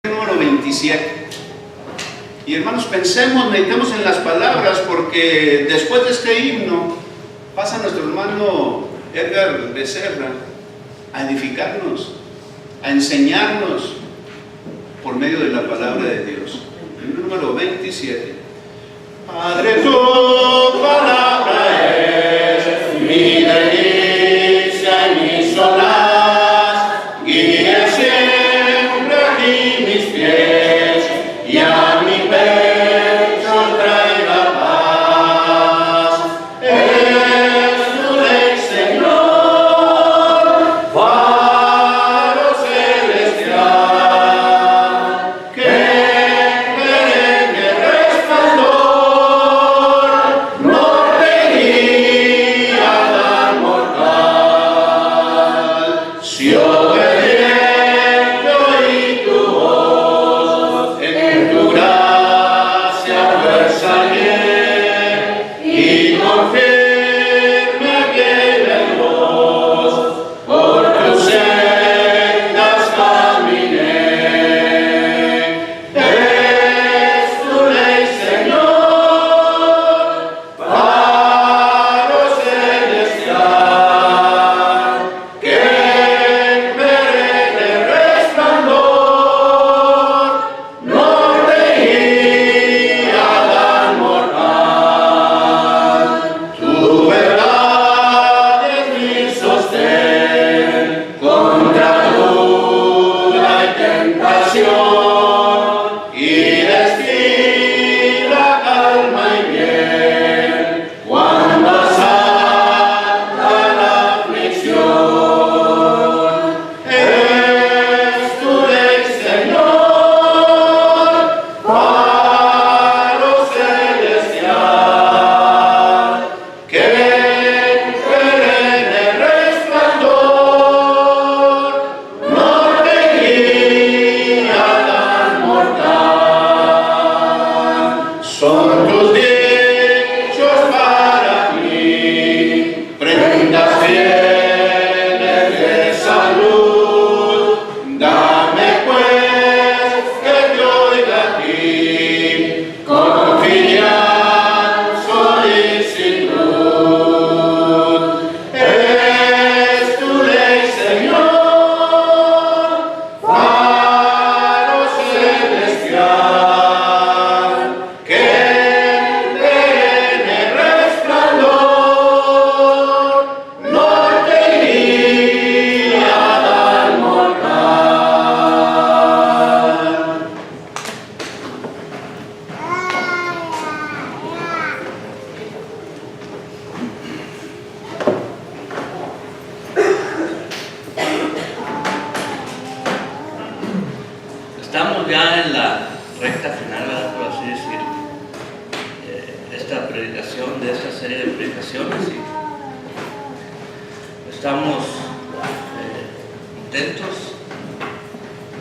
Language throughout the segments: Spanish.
Número 27. Y hermanos, pensemos, meditemos en las palabras, porque después de este himno pasa nuestro hermano Edgar Becerra a edificarnos, a enseñarnos por medio de la palabra de Dios. El número 27. Padre, tu palabra es mi delicia y mi solaz, guía siempre aquí mis pies y a mi pecho traiga paz. Es tu ley, Señor, faro celestial, que perenne resplandor norte guía al mortal. Si obediente oí tu voz, en tu gracia fuerza hallé, y con firme pie veloz por tus sendas caminé. Es tu ley, Señor, faro celestial, que en perenne resplandor norte guía al mortal. Tu verdad es mi sostén contra duda y tentación, y destila calma y bien cuando asalta la aflicción. Es tu ley, Señor, faro celestial, que en perenne resplandor norte guía al mortal. Son tus dichos para mí, prendas fieles de salud. Dame pues que te oiga a ti con confianza, solicitud. Es tu ley, Señor, faro celestial, que en perenne resplandor norte guía al mortal. Estamos ya en la recta final, ¿verdad? Por así decirlo, esta predicación, de esta serie de predicaciones, y estamos contentos,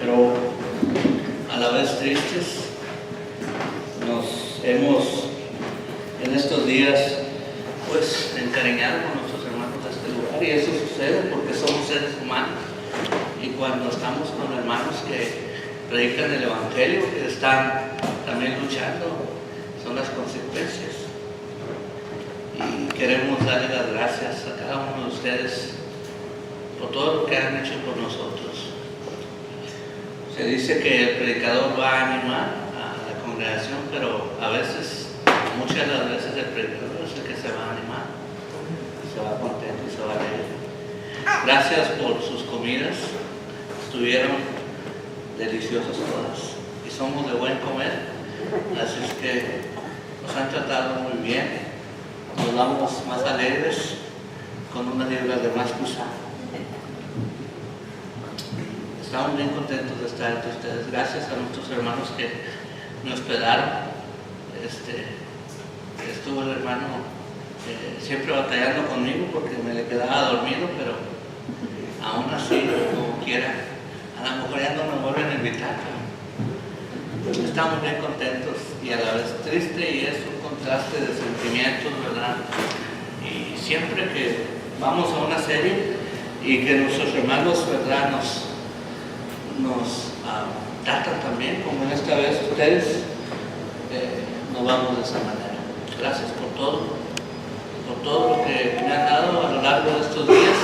pero a la vez tristes. Nos hemos en estos días pues encariñado con nuestros hermanos de este lugar, y eso sucede porque somos seres humanos, y cuando estamos con hermanos que predican el Evangelio, que están también luchando, son las consecuencias. Y queremos darle las gracias a cada uno de ustedes por todo lo que han hecho por nosotros. Se dice que el predicador va a animar a la congregación, pero a veces, muchas de las veces, el predicador es el que se va a animar, se va contento y se va alegre. Gracias por sus comidas, estuvieron deliciosas todas, y somos de buen comer, así es que nos han tratado muy bien. Nos vamos más alegres con unas libras de más cruzada. Estamos bien contentos de estar entre ustedes. Gracias a nuestros hermanos que me hospedaron. Estuvo el hermano siempre batallando conmigo porque me le quedaba dormido, pero aún así, como quiera, a lo mejor ya no me vuelven a invitar, pero estamos bien contentos y a la vez triste, y es un contraste de sentimientos, ¿verdad? Y siempre que vamos a una serie y que nuestros hermanos, ¿verdad?, nos tratan también, como en esta vez ustedes, nos vamos de esa manera. Gracias por todo lo que me han dado a lo largo de estos días.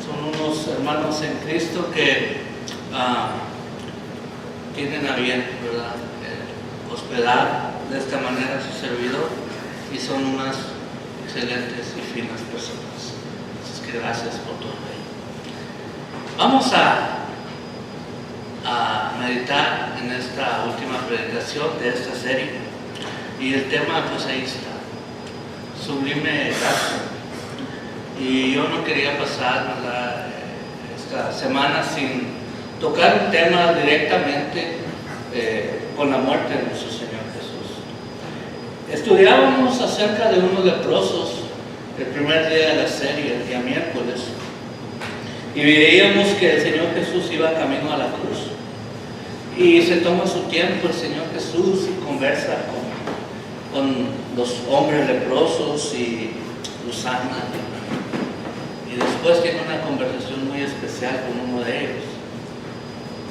Son unos hermanos en Cristo que tienen a bien, ¿verdad?, hospedar de esta manera a su servidor, y son unas excelentes y finas personas. Así que gracias por todo ello. Vamos a meditar en esta última predicación de esta serie, y el tema pues ahí está: sublime gracia. Y yo no quería pasar, ¿verdad?, esta semana sin tocar un tema directamente con la muerte de nuestro Señor Jesús. Estudiábamos acerca de unos leprosos el primer día de la serie, el día miércoles, y veíamos que el Señor Jesús iba camino a la cruz, y se toma su tiempo el Señor Jesús y conversa con los hombres leprosos y los sana, y después tiene una conversación muy especial con uno de ellos.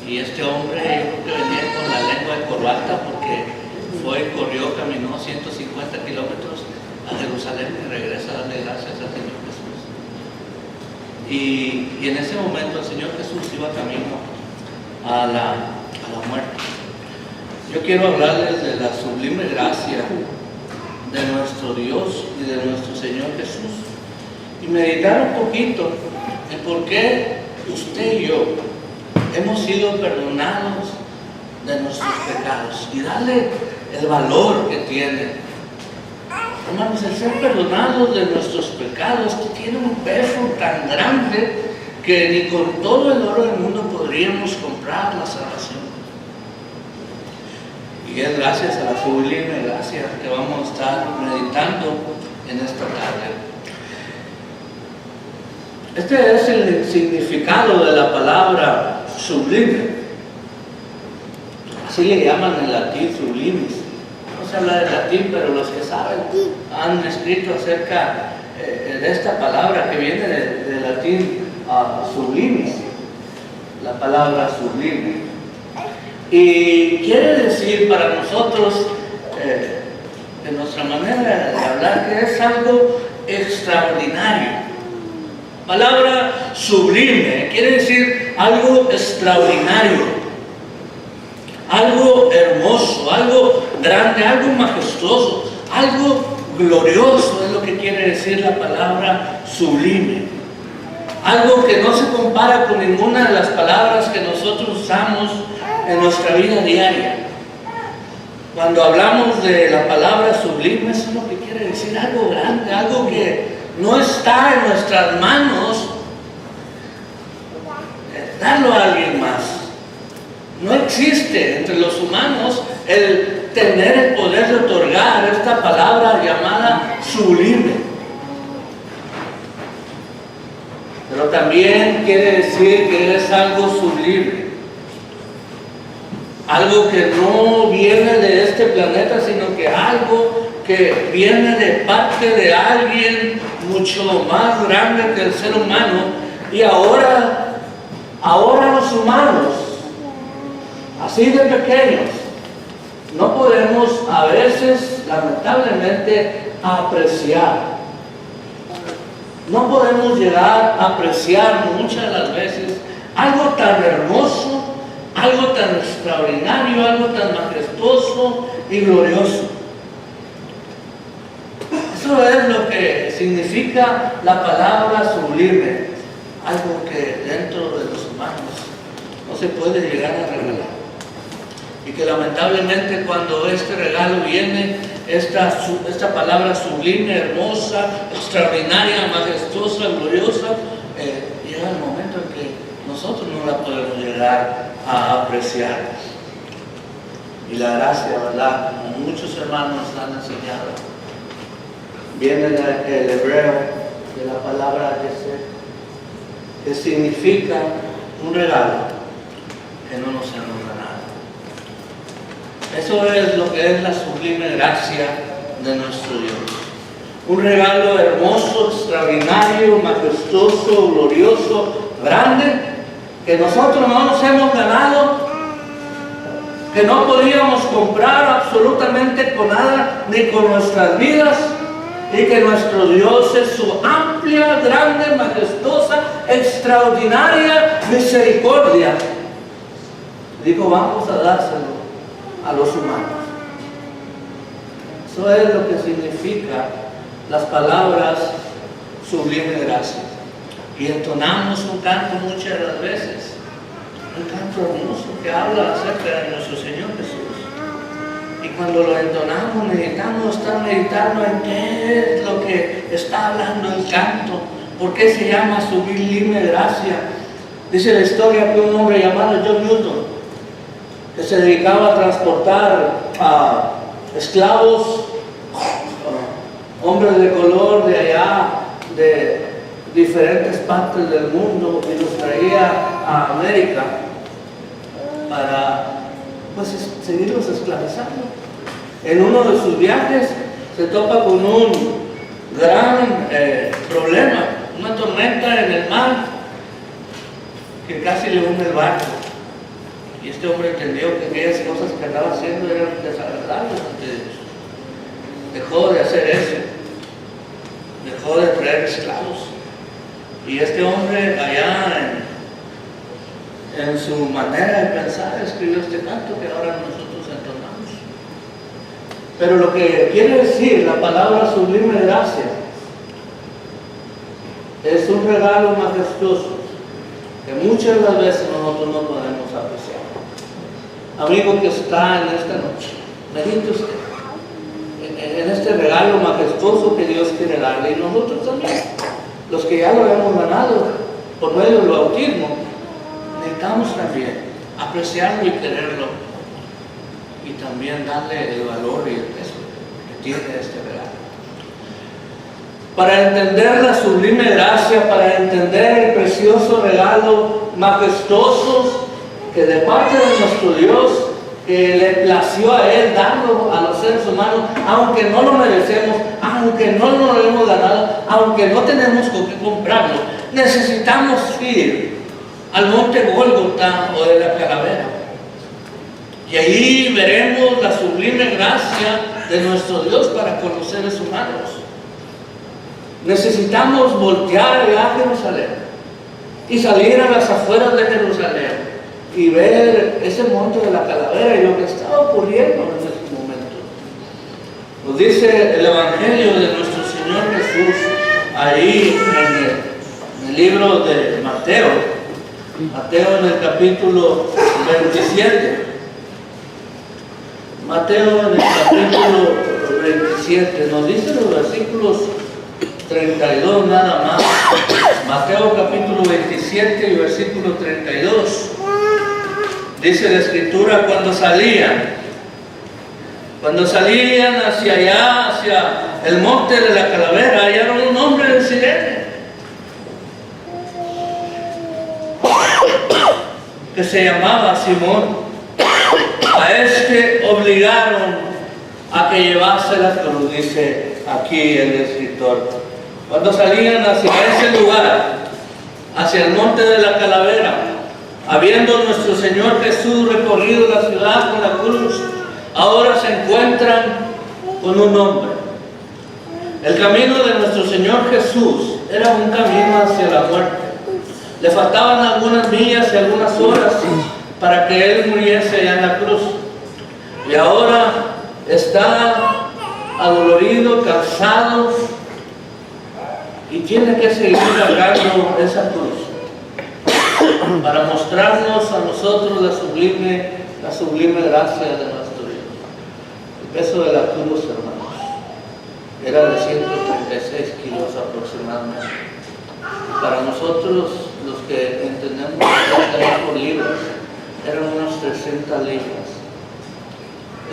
Y este hombre, yo creo que venía con la lengua de corbata, porque corrió, caminó 150 kilómetros a Jerusalén y regresa a darle gracias al Señor Jesús. Y en ese momento el Señor Jesús iba camino a la muerte. Yo quiero hablarles de la sublime gracia de nuestro Dios y de nuestro Señor Jesús, y meditar un poquito en por qué usted y yo hemos sido perdonados de nuestros pecados, y darle el valor que tiene. Hermanos, el ser perdonados de nuestros pecados tiene un peso tan grande que ni con todo el oro del mundo podríamos comprar la salvación. Y es gracias a la sublime gracia que vamos a estar meditando en esta tarde. Este es el significado de la palabra sublime. Así le llaman en latín sublimis. No se habla de latín, pero los que saben han escrito acerca de esta palabra que viene del latín sublimis, la palabra sublime. Y quiere decir para nosotros, de nuestra manera de hablar, que es algo extraordinario. Palabra sublime quiere decir algo extraordinario, algo hermoso, algo grande, algo majestuoso, algo glorioso, es lo que quiere decir la palabra sublime. Algo que no se compara con ninguna de las palabras que nosotros usamos en nuestra vida diaria. Cuando hablamos de la palabra sublime, eso es lo que quiere decir algo grande, algo que no está en nuestras manos darlo a alguien más. No existe entre los humanos el tener el poder de otorgar esta palabra llamada sublime. Pero también quiere decir que es algo sublime, algo que no viene de este planeta, sino que algo que viene de parte de alguien mucho más grande que el ser humano. Y ahora los humanos, así de pequeños, no podemos a veces, lamentablemente, apreciar. No podemos llegar a apreciar muchas de las veces algo tan hermoso, algo tan extraordinario, algo tan majestuoso y glorioso. Eso es lo que significa la palabra sublime, algo que dentro de los humanos no se puede llegar a regalar. Y que lamentablemente cuando este regalo viene, esta palabra sublime, hermosa, extraordinaria, majestuosa, gloriosa, llega el momento en que nosotros no la podemos llegar a apreciar. Y la gracia, ¿verdad?, como muchos hermanos han enseñado, viene del hebreo, de la palabra que significa un regalo que no nos hemos ganado. Eso es lo que es la sublime gracia de nuestro Dios. Un regalo hermoso, extraordinario, majestuoso, glorioso, grande, que nosotros no nos hemos ganado, que no podíamos comprar absolutamente con nada, ni con nuestras vidas, y que nuestro Dios es su amplia, grande, majestuosa, extraordinaria misericordia. Dijo, vamos a dárselo a los humanos. Eso es lo que significa las palabras sublime gracia. Y entonamos un canto muchas de las veces, un canto hermoso que habla acerca de nuestro Señor Jesús. Y cuando lo entonamos, necesitamos estar meditando en qué es lo que está hablando el canto, por qué se llama sublime gracia. Dice la historia que un hombre llamado John Newton, que se dedicaba a transportar a esclavos, hombres de color de allá, de diferentes partes del mundo, y los traía a América para pues seguirlos esclavizando. En uno de sus viajes se topa con un gran problema, una tormenta en el mar que casi le hunde el barco. Y este hombre entendió que aquellas cosas que andaba haciendo eran desagradables ante Dios. Dejó de hacer eso, dejó de traer esclavos. Y este hombre allá en su manera de pensar escribió este canto que ahora nosotros entonamos. Pero lo que quiere decir la palabra sublime gracia es un regalo majestuoso que muchas de las veces nosotros no podemos apreciar. Amigo que está en esta noche, medite usted en este regalo majestuoso que Dios quiere darle, y nosotros también, los que ya lo hemos ganado por medio del bautismo, necesitamos también apreciarlo y quererlo, y también darle el valor y el peso que tiene este regalo. Para entender la sublime gracia, para entender el precioso regalo majestuoso que de parte de nuestro Dios, que le plació a Él darlo a los seres humanos, aunque no lo merecemos, aunque no lo hemos ganado, aunque no tenemos con qué comprarlo, necesitamos ir al monte Gólgota o de la Calavera. Y ahí veremos la sublime gracia de nuestro Dios para con los seres humanos. Necesitamos voltear a Jerusalén y salir a las afueras de Jerusalén y ver ese monte de la Calavera y lo que está ocurriendo en este momento. Nos dice el Evangelio de nuestro Señor Jesús ahí en el libro de Mateo en el capítulo 27. Mateo en el capítulo 27 nos dice los versículos 32 nada más. Mateo capítulo 27 y versículo 32. Dice la Escritura, cuando salían hacia allá, hacia el monte de la Calavera, hallaron un hombre de Cirene que se llamaba Simón. A este obligaron a que llevase la cruz, dice aquí el escritor. Cuando salían hacia ese lugar, hacia el monte de la Calavera, habiendo nuestro Señor Jesús recorrido la ciudad con la cruz, ahora se encuentran con un hombre. El camino de nuestro Señor Jesús era un camino hacia la muerte. Le faltaban algunas millas y algunas horas para que Él muriese allá en la cruz. Y ahora está adolorido, cansado, y tiene que seguir cargando esa cruz para mostrarnos a nosotros la sublime gracia de nuestro Dios. El peso de la cruz, hermanos, era de 136 kilos aproximadamente. Para nosotros, los que entendemos por libras, eran unas 60 libras.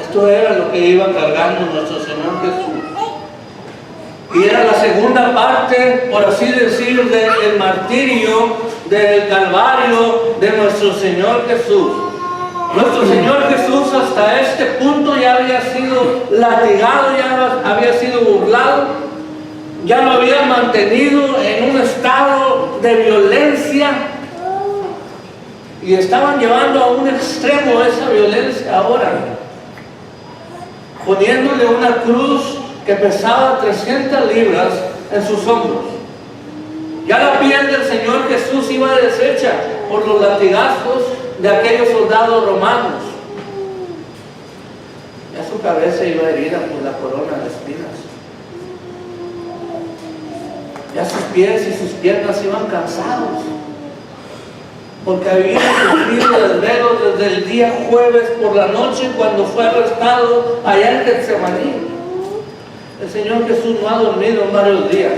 Esto era lo que iba cargando nuestro Señor Jesús. Y era la segunda parte, por así decir, del martirio, del calvario de nuestro Señor Jesús. Nuestro Señor Jesús hasta este punto ya había sido latigado, ya había sido burlado, ya lo había mantenido en un estado de violencia. Y estaban llevando a un extremo esa violencia ahora, poniéndole una cruz que pesaba 300 libras en sus hombros. Ya la piel del Señor Jesús iba deshecha por los latigazos de aquellos soldados romanos. Ya su cabeza iba herida por la corona de espinas. Ya sus pies y sus piernas iban cansados, porque había sufrido desvelos desde el día jueves por la noche cuando fue arrestado allá en Getsemaní. El Señor Jesús no ha dormido en varios días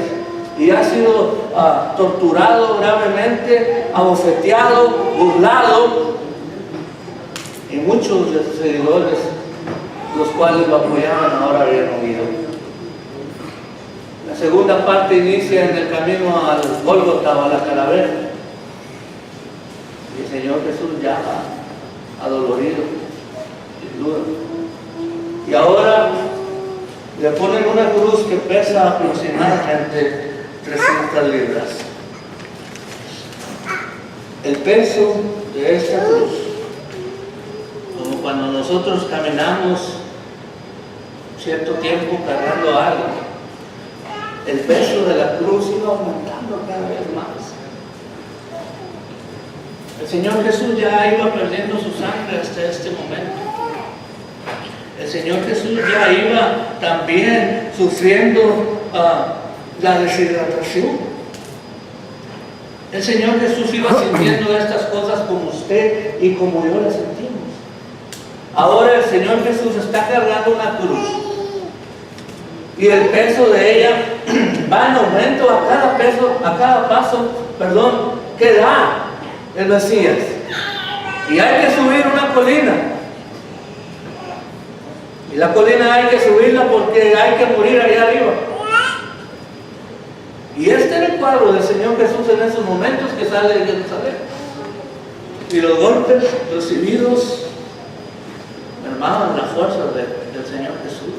y ha sido torturado gravemente, abofeteado, burlado, y muchos de sus seguidores, los cuales lo apoyaban, ahora habían huido. La segunda parte inicia en el camino al Gólgota o a la calavera. Y el Señor Jesús ya adolorido, sin duda. Y ahora le ponen una cruz que pesa aproximadamente 300 libras. El peso de esta cruz, como cuando nosotros caminamos cierto tiempo cargando algo, el peso de la cruz iba aumentando cada vez más. El Señor Jesús ya iba perdiendo su sangre hasta este momento. El Señor Jesús ya iba también sufriendo la deshidratación. El Señor Jesús iba sintiendo estas cosas como usted y como yo las sentimos. Ahora el Señor Jesús está cargando una cruz y el peso de ella va en aumento a cada paso que da el Mesías. Y hay que subir una colina. Y la colina hay que subirla porque hay que morir allá arriba. Y este era el cuadro del Señor Jesús en esos momentos que sale de Jerusalén. Y los golpes recibidos mermaban las fuerzas del Señor Jesús.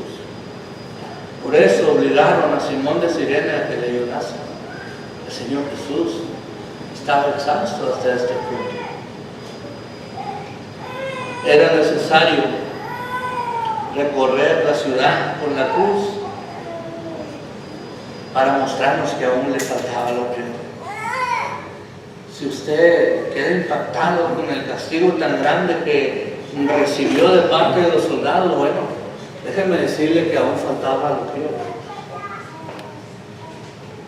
Por eso obligaron a Simón de Sirene a que le ayudase. El Señor Jesús estaba exhausto hasta este punto. Era necesario recorrer la ciudad con la cruz para mostrarnos que aún le faltaba lo que. Si usted queda impactado con el castigo tan grande que recibió de parte de los soldados, bueno, déjeme decirle que aún faltaba lo que.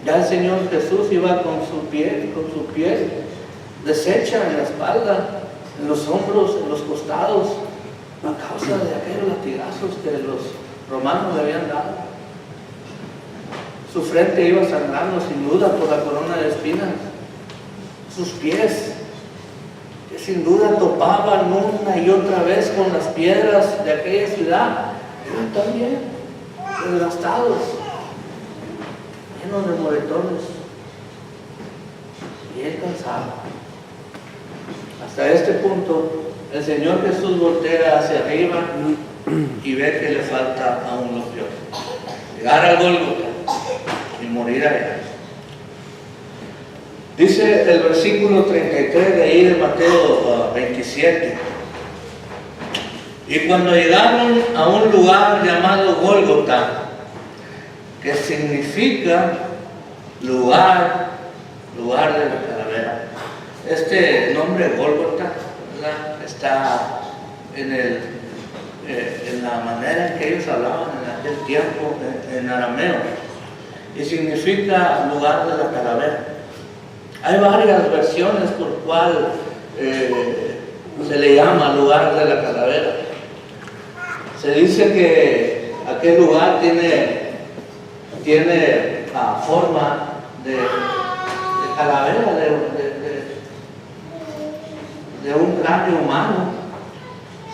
Ya el Señor Jesús iba con su piel deshecha en la espalda, en los hombros, en los costados, a causa de aquellos latigazos que los romanos le habían dado. Su frente iba sangrando sin duda por la corona de espinas. Sus pies, que sin duda topaban una y otra vez con las piedras de aquella ciudad, eran también desgastados, llenos de moretones, y él cansado. Hasta este punto, el Señor Jesús voltea hacia arriba y ve que le falta aún lo peor: llegar al Gólgota y morir allá. Dice el versículo 33 de ahí de Mateo 27. Y cuando llegaron a un lugar llamado Gólgota, que significa lugar de la calavera. Este nombre Gólgota, ¿verdad?, está en la manera en que ellos hablaban en aquel tiempo, en arameo, y significa lugar de la calavera. Hay varias versiones por cual se le llama lugar de la calavera. Se dice que aquel lugar tiene forma de calavera, de un cráneo humano.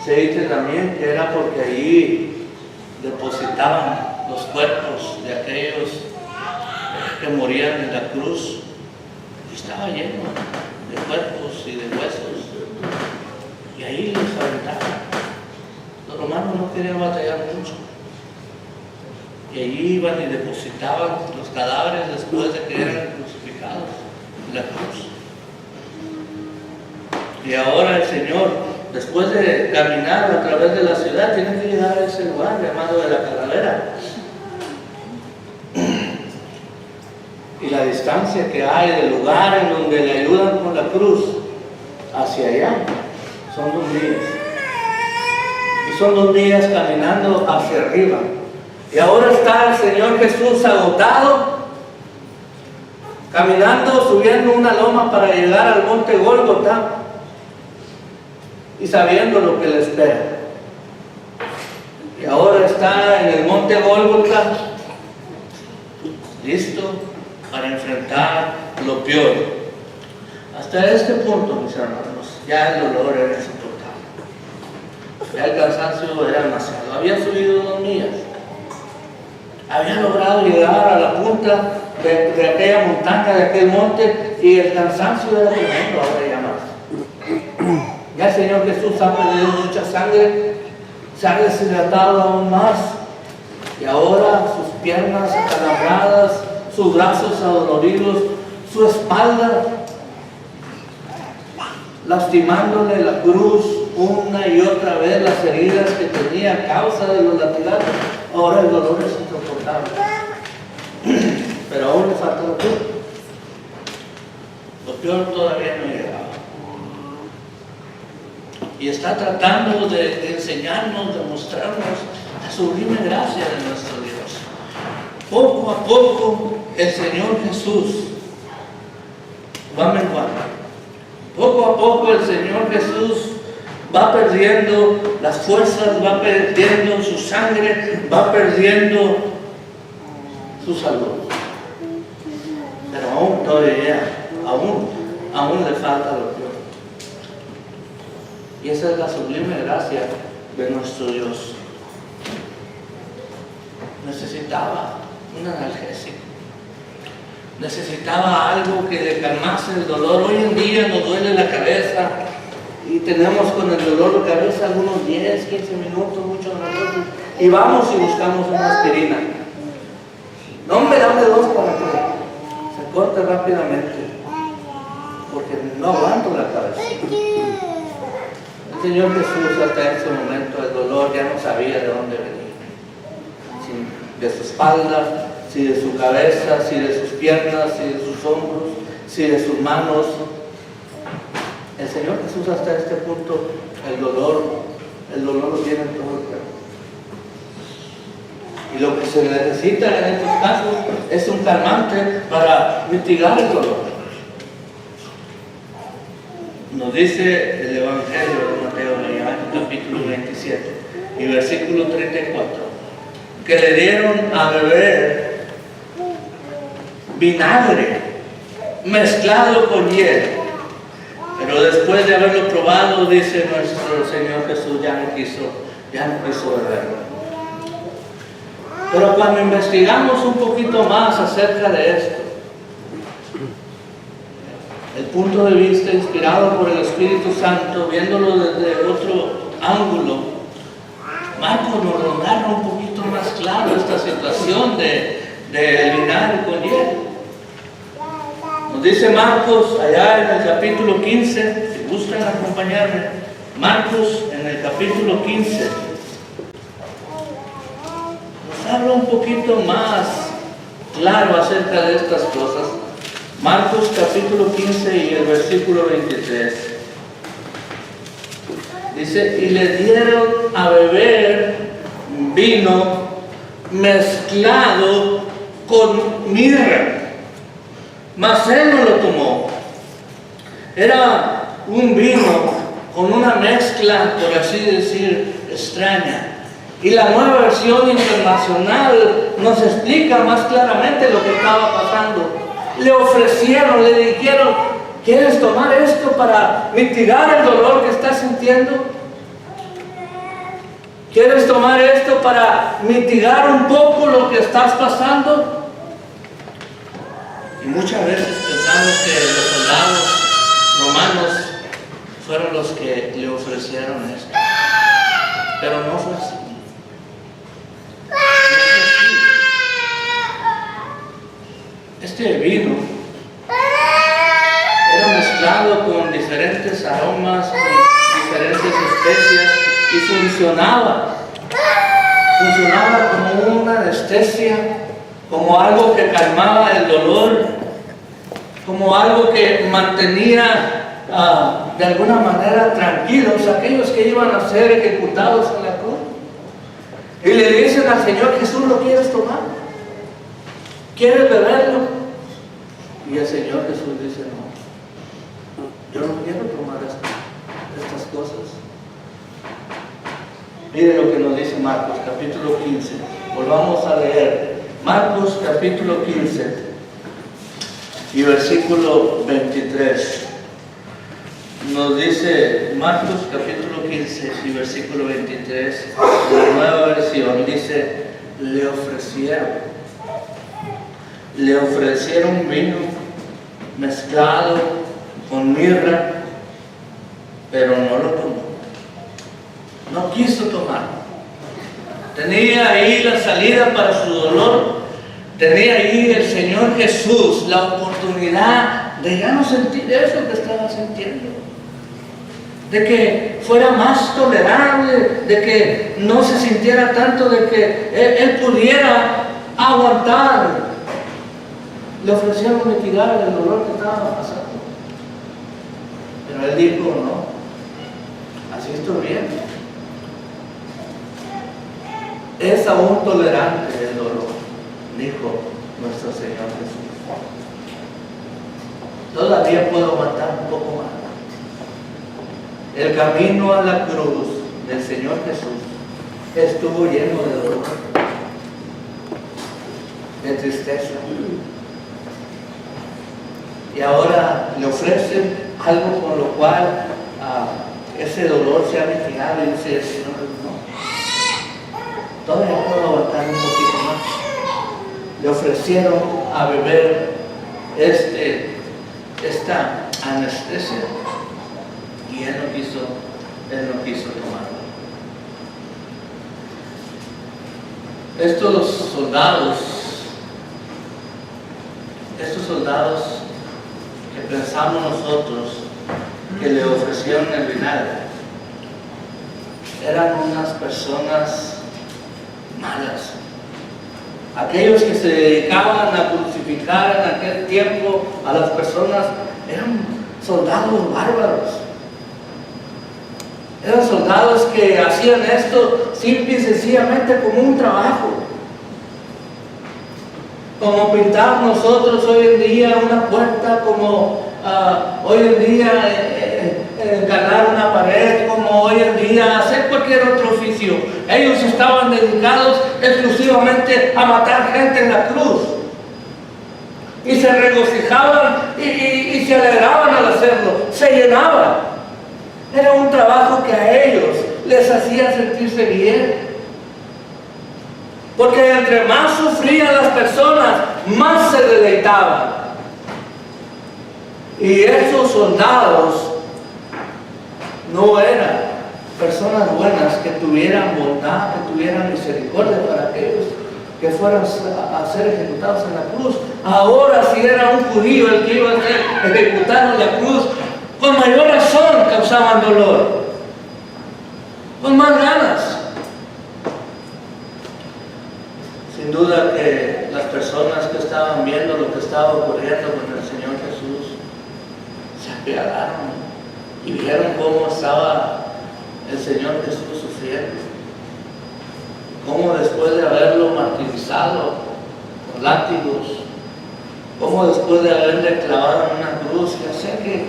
Se dice también que era porque allí depositaban los cuerpos de aquellos que morían en la cruz. Estaba lleno de cuerpos y de huesos, y ahí los aventaban. Los romanos no querían batallar mucho, y allí iban y depositaban los cadáveres después de que eran crucificados en la cruz. Y ahora el Señor, después de caminar a través de la ciudad, tiene que llegar a ese lugar llamado de la Calavera. Y la distancia que hay del lugar en donde le ayudan con la cruz hacia allá son 2 días. Y son 2 días caminando hacia arriba. Y ahora está el Señor Jesús agotado, caminando, subiendo una loma para llegar al monte Gólgota y sabiendo lo que le espera. Y ahora está en el monte Gólgota, listo para enfrentar lo peor. Hasta este punto, mis hermanos, ya el dolor era insoportable. Ya el cansancio era demasiado. Había subido 2 millas. Había logrado llegar a la punta de aquella montaña, de aquel monte, y el cansancio era tremendo, ahora ya más. Ya el Señor Jesús ha perdido mucha sangre, se ha deshidratado aún más, y ahora sus piernas acalambradas, sus brazos adoloridos, su espalda, lastimándole la cruz una y otra vez, las heridas que tenía a causa de los latigazos. Ahora el dolor es insoportable. Pero aún le falta lo peor. Lo peor todavía no ha llegado. Y está tratando de enseñarnos, de mostrarnos la sublime gracia de nuestro Dios. Poco a poco el Señor Jesús va menguando. Poco a poco el Señor Jesús va perdiendo las fuerzas, va perdiendo su sangre, va perdiendo su salud. Pero aún todavía, aún le falta lo peor. Y esa es la sublime gracia de nuestro Dios. Necesitaba un analgésico. Necesitaba algo que le calmase el dolor. Hoy en día nos duele la cabeza y tenemos con el dolor de cabeza algunos 10, 15 minutos, muchos minutos, y vamos y buscamos una aspirina. No me dame 2 para que se corte rápidamente, porque no aguanto la cabeza. El Señor Jesús hasta ese momento el dolor ya no sabía de dónde venía. Si de su espalda, si de su cabeza, si de sus piernas, si de sus hombros, si de sus manos. El Señor Jesús hasta este punto, el dolor lo tiene en todo el cuerpo. Y lo que se necesita en estos casos es un calmante para mitigar el dolor. Nos dice el Evangelio de Mateo, en capítulo 27 y versículo 34, que le dieron a beber vinagre mezclado con hiel. Pero después de haberlo probado, dice nuestro Señor Jesús, ya no quiso beberlo. Pero cuando investigamos un poquito más acerca de esto, el punto de vista inspirado por el Espíritu Santo, viéndolo desde otro ángulo, Marcos nos narra un poquito más claro esta situación de vinagre con hiel. Nos dice Marcos allá en el capítulo 15, si gustan acompañarme, Marcos en el capítulo 15 nos habla un poquito más claro acerca de estas cosas. Marcos capítulo 15 y el versículo 23 dice: y le dieron a beber vino mezclado con mirra, mas él no lo tomó. Era un vino con una mezcla, por así decir, extraña. Y la Nueva Versión Internacional nos explica más claramente lo que estaba pasando. Le ofrecieron, le dijeron: ¿quieres tomar esto para mitigar el dolor que estás sintiendo? ¿Quieres tomar esto para mitigar un poco lo que estás pasando? Y muchas veces pensamos que los soldados romanos fueron los que le ofrecieron esto. Pero no fue así. Este vino era mezclado con diferentes aromas, con diferentes especias, y funcionaba como una anestesia, como algo que calmaba el dolor, como algo que mantenía de alguna manera tranquilos a aquellos que iban a ser ejecutados en la cruz. Y le dicen al Señor Jesús: ¿lo quieres tomar? ¿Quieres beberlo? Y el Señor Jesús dice: no, yo no quiero tomar estas cosas. Mire lo que nos dice Marcos capítulo 15. Volvamos a leer Marcos capítulo 15 y versículo 23. Nos dice Marcos capítulo 15 y versículo 23, la nueva versión, dice: le ofrecieron vino mezclado con mirra, pero no lo tomó. No quiso tomar. Tenía ahí la salida para su dolor. Tenía ahí el Señor Jesús la oportunidad de ya no sentir eso que estaba sintiendo, de que fuera más tolerable, de que no se sintiera tanto, de que él pudiera aguantar. Le ofrecieron mitigar el dolor que estaba pasando, pero él dijo: no, así estoy bien. Es aún tolerante el dolor, dijo nuestro Señor Jesús. Todavía puedo aguantar un poco más. El camino a la cruz del Señor Jesús estuvo lleno de dolor, de tristeza. Y ahora le ofrecen algo con lo cual ese dolor se ha mitigado, y dice el Señor: no, todavía puedo aguantar un poquito más. Le ofrecieron a beber esta anestesia, y él no quiso tomarlo. Estos soldados que pensamos nosotros que le ofrecieron el vinagre, eran unas personas malas. Aquellos que se dedicaban a crucificar en aquel tiempo a las personas eran soldados bárbaros. Eran soldados que hacían esto simple y sencillamente como un trabajo. Como pintar nosotros hoy en día una puerta, como hoy en día encarnar una pared, como hoy en día hacer cualquier otro oficio. Ellos estaban dedicados exclusivamente a matar gente en la cruz. Y se regocijaban y se alegraban al hacerlo, se llenaban. Era un trabajo que a ellos les hacía sentirse bien. Porque entre más sufrían las personas, más se deleitaban. Y esos soldados no eran personas buenas que tuvieran bondad, que tuvieran misericordia para aquellos que fueran a ser ejecutados en la cruz. Ahora, si era un judío el que iba a ser ejecutado en la cruz, con mayor razón causaban dolor, con más ganas. Sin duda que las personas que estaban viendo lo que estaba ocurriendo con el Señor Jesús se apiadaron y vieron cómo estaba el Señor Jesús sufriendo, cómo después de haberlo martirizado con látigos, cómo después de haberle clavado en una cruz y hacer que,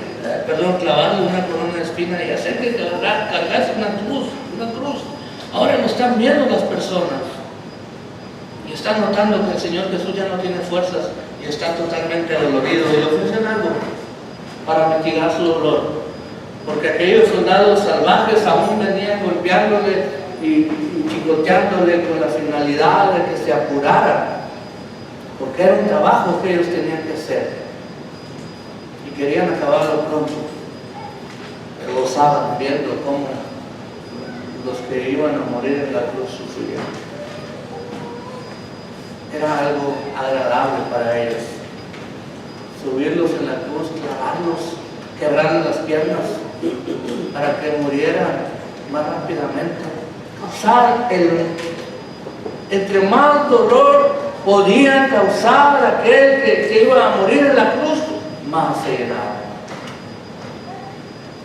clavado una corona de espina y hacer que cargase una cruz, ahora lo están viendo las personas. Y están notando que el Señor Jesús ya no tiene fuerzas y está totalmente dolorido, y le ofrecen algo para mitigar su dolor. Porque aquellos soldados salvajes aún venían golpeándole y chicoteándole con la finalidad de que se apurara, porque era un trabajo que ellos tenían que hacer y querían acabarlo pronto. Pero gozaban viendo cómo los que iban a morir en la cruz sufrían. Era algo agradable para ellos subirlos en la cruz, clavarlos quebrarle las piernas para que muriera más rápidamente. Entre más dolor podía causar aquel que iba a morir en la cruz, más se llenaba.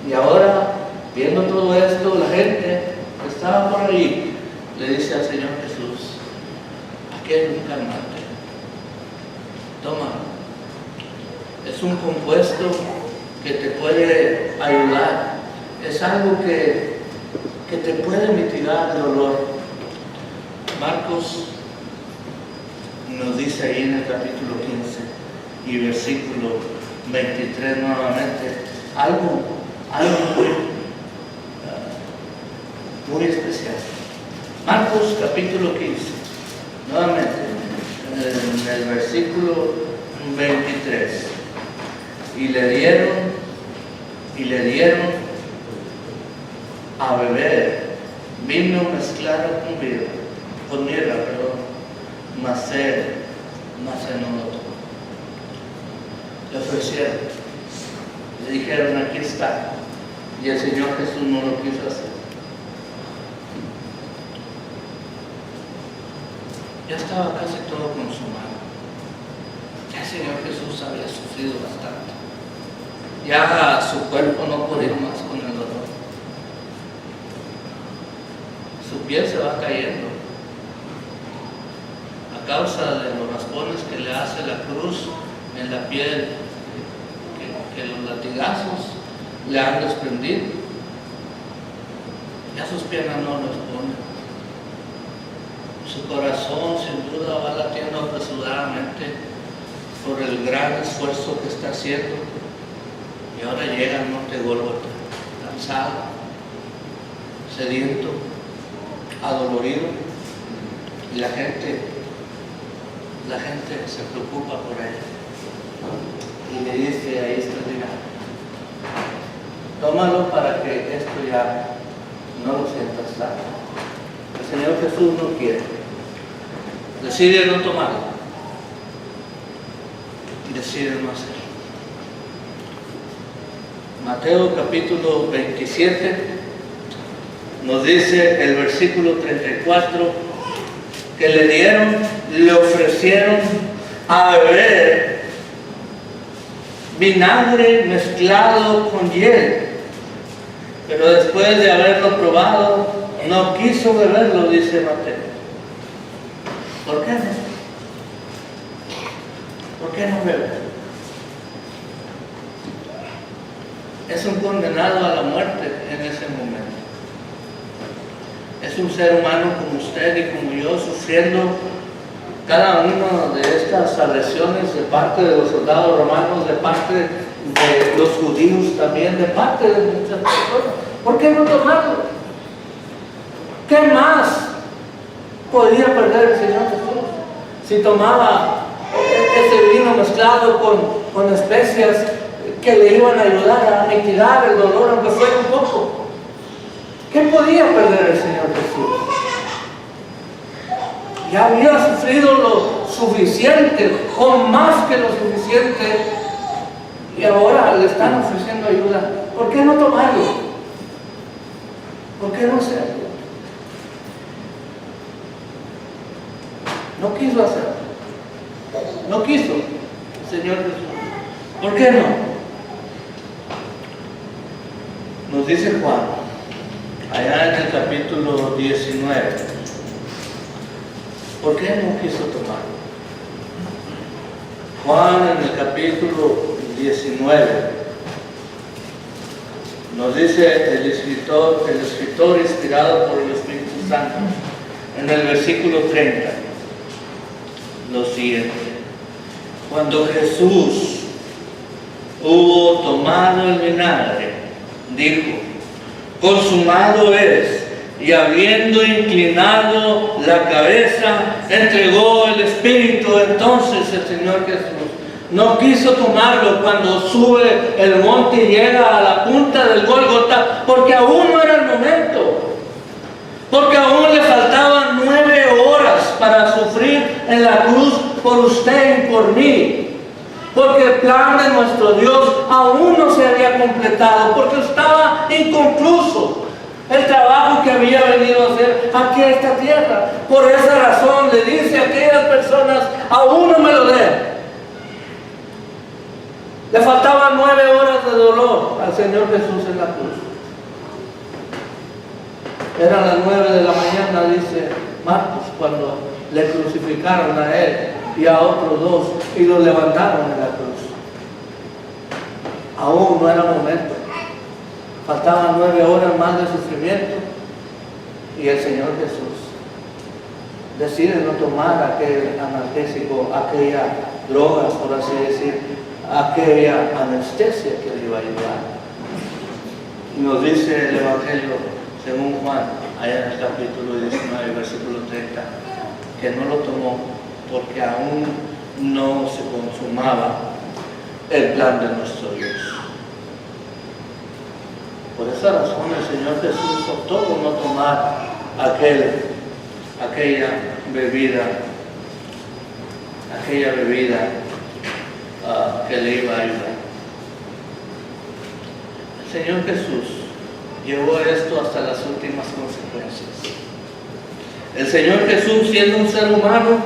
Y ahora, viendo todo esto, la gente que estaba por ahí le dice al Señor Jesús: aquí hay un calmante, toma, es un compuesto que te puede ayudar, es algo que te puede mitigar el dolor. Marcos nos dice ahí en el capítulo 15 y versículo 23 nuevamente algo muy especial. Marcos capítulo 15, nuevamente en el versículo 23, y le dieron a beber vino mezclado con mirra, mas él no lo tomó. Le ofrecieron, le dijeron: aquí está, y el Señor Jesús no lo quiso hacer. Ya estaba casi todo consumado, ya el Señor Jesús había sufrido bastante, ya su cuerpo no podía más con el dolor. Su piel se va cayendo a causa de los raspones que le hace la cruz en la piel, que los latigazos le han desprendido. Ya sus piernas no responden. Su corazón sin duda va latiendo apresuradamente por el gran esfuerzo que está haciendo. Y ahora llega al monte Gólgota, cansado, sediento, adolorido, y la gente se preocupa por él y le dice: ahí está el dinero, tómalo para que esto ya no lo sientas tanto. El Señor Jesús no quiere, decide no tomarlo y decide no hacerlo. Mateo capítulo 27 nos dice el versículo 34 que le ofrecieron a beber vinagre mezclado con hiel, pero después de haberlo probado no quiso beberlo, dice Mateo. ¿Por qué no? ¿Por qué no bebe? Es un condenado a la muerte en ese momento. Es un ser humano como usted y como yo, sufriendo cada una de estas agresiones de parte de los soldados romanos, de parte de los judíos también, de parte de muchas personas. ¿Por qué no tomarlo? ¿Qué más podía perder el Señor Jesús si tomaba ese vino mezclado con especias que le iban a ayudar a mitigar el dolor, aunque fuera un poco? ¿Qué podía perder el Señor Jesús? Ya había sufrido lo suficiente, o más que lo suficiente, y ahora le están ofreciendo ayuda. ¿Por qué no tomarlo? ¿Por qué no hacerlo? No quiso hacerlo. No quiso el Señor Jesús. ¿Por qué no? Nos dice Juan, allá en el capítulo 19, ¿por qué no quiso tomarlo? Juan en el capítulo 19 nos dice el escritor inspirado por el Espíritu Santo, en el versículo 30, lo siguiente: cuando Jesús hubo tomado el vinagre, dijo: consumado es, y habiendo inclinado la cabeza, entregó el Espíritu. Entonces el Señor Jesús no quiso tomarlo cuando sube el monte y llega a la punta del Gólgota, porque aún no era el momento, porque aún le faltaban 9 horas para sufrir en la cruz por usted y por mí, porque el plan de nuestro Dios aún no se había completado, porque estaba inconcluso el trabajo que había venido a hacer aquí a esta tierra. Por esa razón le dice a aquellas personas: aún no me lo den. Le faltaban 9 horas de dolor al Señor Jesús en la cruz. Eran las 9 de la mañana, dice Marcos, cuando le crucificaron a él y a otros 2 y los levantaron en la cruz. Aún no era momento. Faltaban 9 horas más de sufrimiento y el Señor Jesús decide no tomar aquel analgésico, aquella droga, por así decir, aquella anestesia que le iba a ayudar. Y nos dice el Evangelio según Juan, allá en el capítulo 19, versículo 30, que no lo tomó porque aún no se consumaba el plan de nuestro Dios. Por esa razón el Señor Jesús optó por no tomar aquella bebida que le iba a ayudar. El Señor Jesús llevó esto hasta las últimas consecuencias. El Señor Jesús, siendo un ser humano,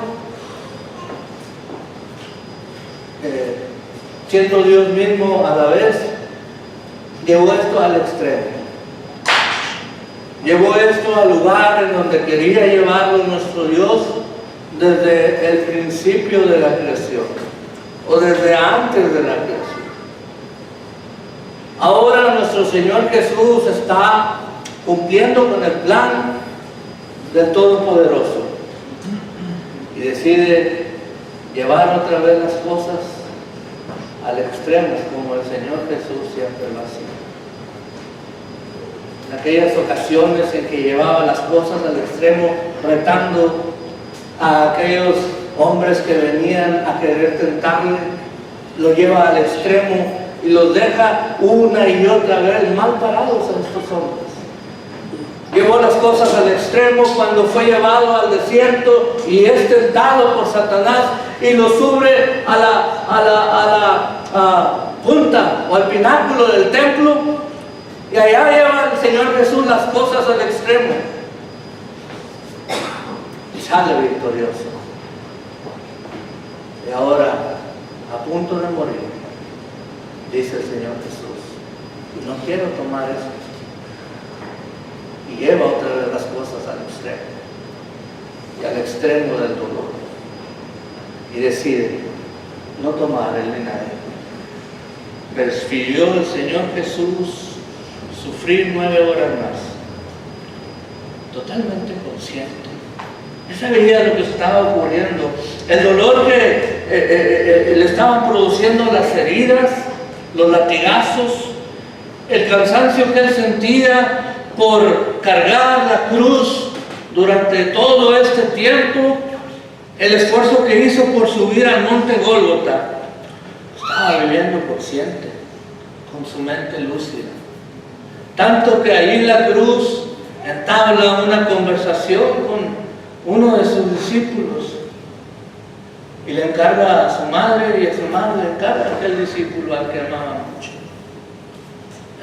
siendo Dios mismo a la vez, llevó esto al extremo. Llevó esto al lugar en donde quería llevarlo nuestro Dios desde el principio de la creación, o desde antes de la creación. Ahora nuestro Señor Jesús está cumpliendo con el plan del Todopoderoso y decide llevar otra vez las cosas al extremo, como el Señor Jesús siempre lo hacía. En aquellas ocasiones en que llevaba las cosas al extremo, retando a aquellos hombres que venían a querer tentarle, lo lleva al extremo y los deja una y otra vez mal parados a estos hombres. Llevó las cosas al extremo cuando fue llevado al desierto y es tentado por Satanás y lo sube a la punta o al pináculo del templo, y allá lleva el Señor Jesús las cosas al extremo y sale victorioso. Y ahora, a punto de morir, dice el Señor Jesús: y no quiero tomar eso. Y lleva otra vez las cosas al extremo, y al extremo del dolor, y decide no tomar el vinagre. Prefirió el Señor Jesús sufrir 9 horas más, totalmente consciente. Él sabía lo que estaba ocurriendo, el dolor que le estaban produciendo las heridas, los latigazos, el cansancio que él sentía por cargar la cruz durante todo este tiempo, el esfuerzo que hizo por subir al monte Gólgota. Estaba viviendo consciente, con su mente lúcida. Tanto que ahí en la cruz entabla una conversación con uno de sus discípulos y le encarga a su madre, y a su madre le encarga a aquel discípulo al que amaba mucho.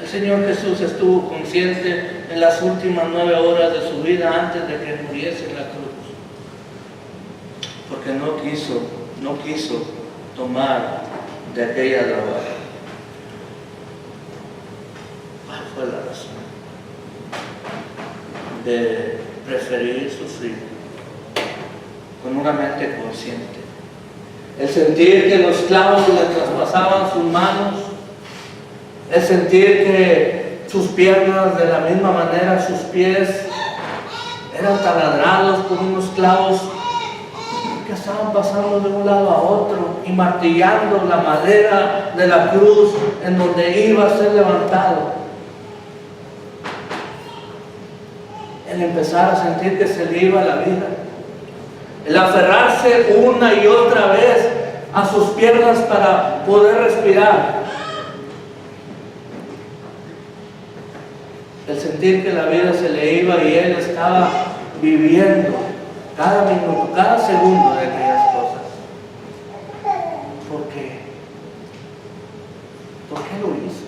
El Señor Jesús estuvo consciente en las últimas 9 horas de su vida antes de que muriese en la cruz, porque no quiso tomar de aquella droga. ¿Cuál fue la razón de preferir sufrir con una mente consciente? El sentir que los clavos le traspasaban sus manos, el sentir que sus piernas, de la misma manera sus pies, eran taladrados por unos clavos que estaban pasando de un lado a otro y martillando la madera de la cruz en donde iba a ser levantado. El empezar a sentir que se le iba la vida, el aferrarse una y otra vez a sus piernas para poder respirar, el sentir que la vida se le iba y él estaba viviendo cada minuto, cada segundo de aquellas cosas. ¿Por qué? ¿Por qué lo hizo?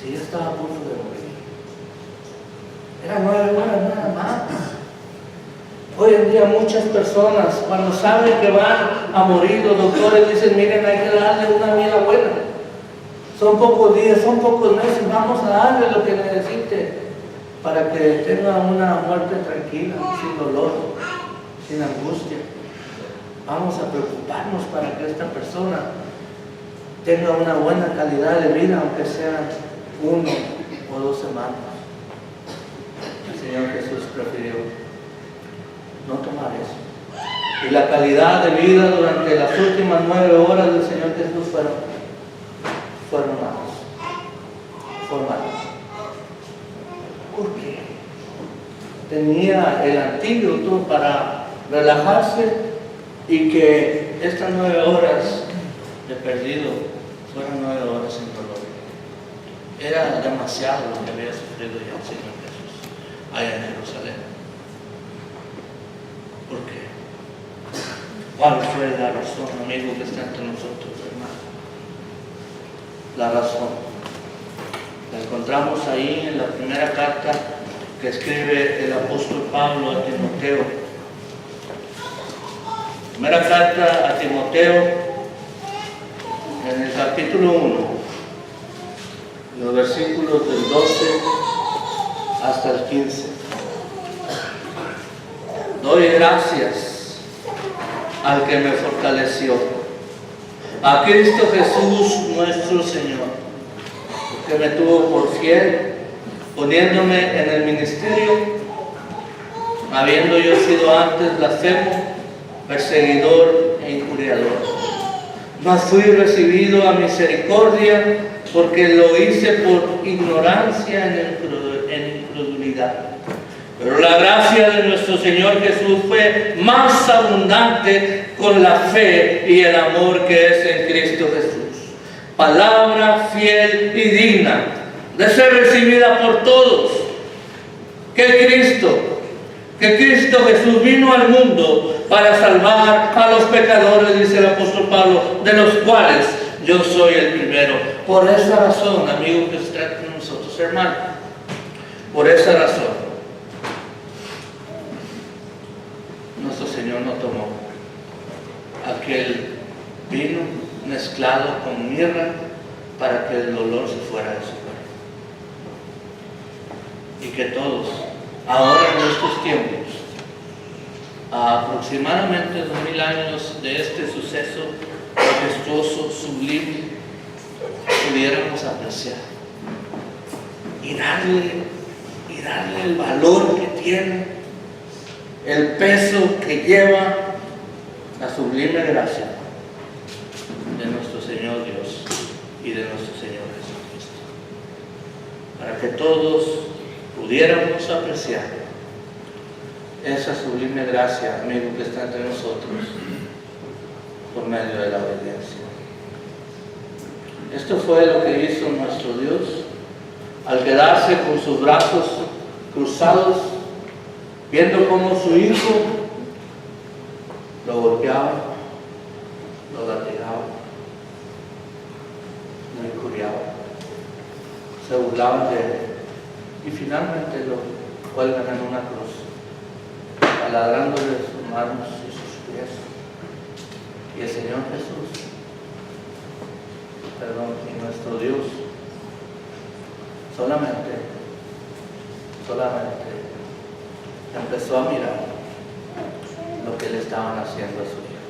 si ya estaba a punto de morir. Eran 9 horas nada más. Hoy en día muchas personas, cuando saben que van a morir, los doctores dicen, miren, hay que darle una vida buena. Son pocos días, son pocos meses, vamos a darle lo que necesite para que tenga una muerte tranquila, sin dolor, sin angustia. Vamos a preocuparnos para que esta persona tenga una buena calidad de vida, aunque sean 1 o 2 semanas. El Señor Jesús prefirió no tomar eso. Y la calidad de vida durante las últimas 9 horas del Señor Jesús fueron malas. ¿Por qué? Tenía el antídoto para relajarse y que estas 9 horas de perdido fueron 9 horas sin dolor. Era demasiado lo que había sufrido ya el Señor Jesús allá en Jerusalén. ¿Por qué? ¿Cuál fue la razón, amigo, que está entre nosotros, hermano? La razón la encontramos ahí en la primera carta que escribe el apóstol Pablo a Timoteo. Primera carta a Timoteo, en el capítulo 1, los versículos del 12 hasta el 15. Doy gracias al que me fortaleció, a Cristo Jesús nuestro Señor, que me tuvo por fiel, poniéndome en el ministerio, habiendo yo sido antes blasfemo, perseguidor e injuriador. Mas fui recibido a misericordia, porque lo hice por ignorancia en incredulidad. Pero la gracia de nuestro Señor Jesús fue más abundante con la fe y el amor que es en Cristo Jesús. Palabra fiel y digna de ser recibida por todos. Que Cristo Jesús vino al mundo para salvar a los pecadores, dice el apóstol Pablo, de los cuales yo soy el primero. Por esa razón, amigo que está entre nosotros, hermano, por esa razón, nuestro Señor no tomó aquel vino mezclado con mirra para que el dolor se fuera de su cuerpo. Y que todos, ahora en estos tiempos, a aproximadamente 2000 años de este suceso majestuoso, sublime, pudiéramos apreciar y darle el valor que tiene, el peso que lleva la sublime gracia de nuestro Señor Dios y de nuestro Señor Jesucristo, para que todos pudiéramos apreciar esa sublime gracia, amigo, que está entre nosotros por medio de la obediencia. Esto fue lo que hizo nuestro Dios al quedarse con sus brazos cruzados, viendo cómo su hijo lo golpeaba, lo latigaba, lo injuriaba, se burlaban de él y finalmente lo cuelgan en una cruz, taladrándole sus manos y sus pies. Y el Señor Jesús, y nuestro Dios, solamente empezó a mirar lo que le estaban haciendo a su hijo.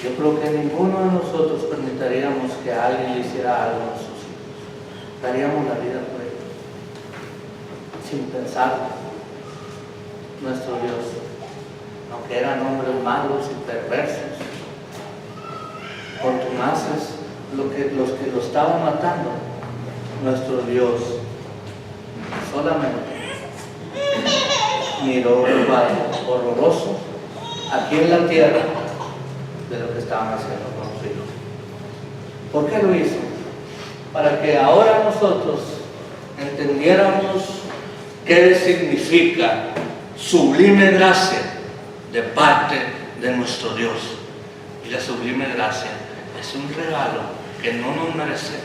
Yo creo que ninguno de nosotros permitiríamos que alguien le hiciera algo a sus hijos. Daríamos la vida por ellos, sin pensar. Nuestro Dios, aunque eran hombres malos y perversos, contumaces, los que lo estaban matando, nuestro Dios solamente miró el valle horroroso aquí en la tierra de lo que estaban haciendo con los hijos. ¿Por qué lo hizo? Para que ahora nosotros entendiéramos qué significa sublime gracia de parte de nuestro Dios. Y la sublime gracia es un regalo que no nos merecemos,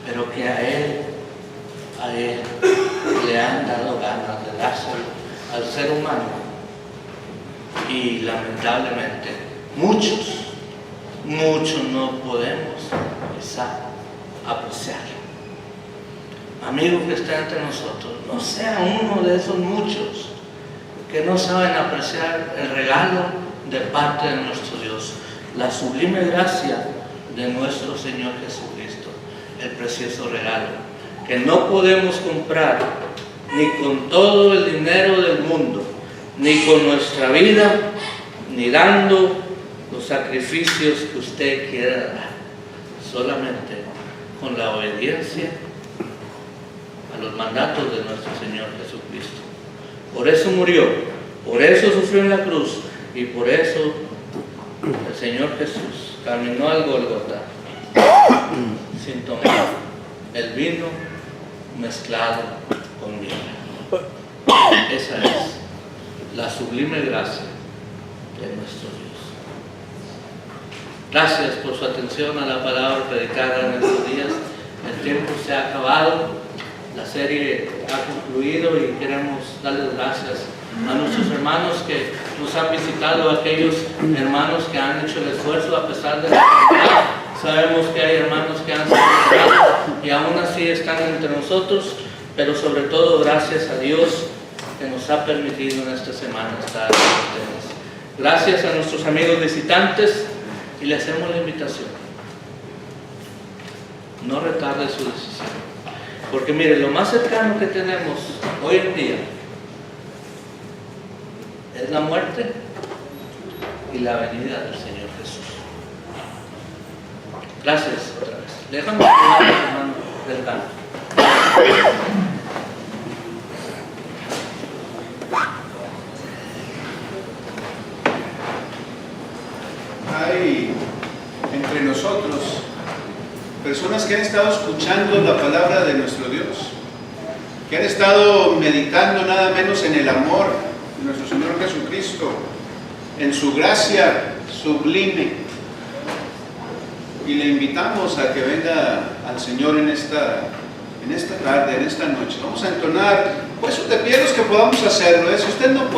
pero que a Él le han dado ganas de dárselo al ser humano. Y lamentablemente muchos no podemos quizá apreciarlo. Amigo que está entre nosotros, no sea uno de esos muchos que no saben apreciar el regalo de parte de nuestro Dios, la sublime gracia de nuestro Señor Jesucristo, el precioso regalo que no podemos comprar ni con todo el dinero del mundo, ni con nuestra vida, ni dando los sacrificios que usted quiera dar, solamente con la obediencia a los mandatos de nuestro Señor Jesucristo. Por eso murió, por eso sufrió en la cruz, y por eso el Señor Jesús caminó al Gólgota sin tomar el vino mezclado con miel. Esa es la sublime gracia de nuestro Dios. Gracias por su atención a la palabra predicada en estos días. El tiempo se ha acabado, la serie ha concluido y queremos darles gracias a nuestros hermanos que nos han visitado, a aquellos hermanos que han hecho el esfuerzo a pesar de la enfermedad. Sabemos que hay hermanos que han sido enfermados y aún así están entre nosotros, pero sobre todo gracias a Dios que nos ha permitido en esta semana estar con ustedes. Gracias a nuestros amigos visitantes y le hacemos la invitación. No retarde su decisión, porque mire, lo más cercano que tenemos hoy en día es la muerte y la venida del Señor Jesús. Gracias otra vez. Déjame terminar, hermano del canto. Hay entre nosotros personas que han estado escuchando la palabra de nuestro Dios, que han estado meditando nada menos en el amor de nuestro Señor Jesucristo, en su gracia sublime, y le invitamos a que venga al Señor en esta tarde, en esta noche. Vamos a entonar, pues de pie los que podamos hacerlo, si usted no puede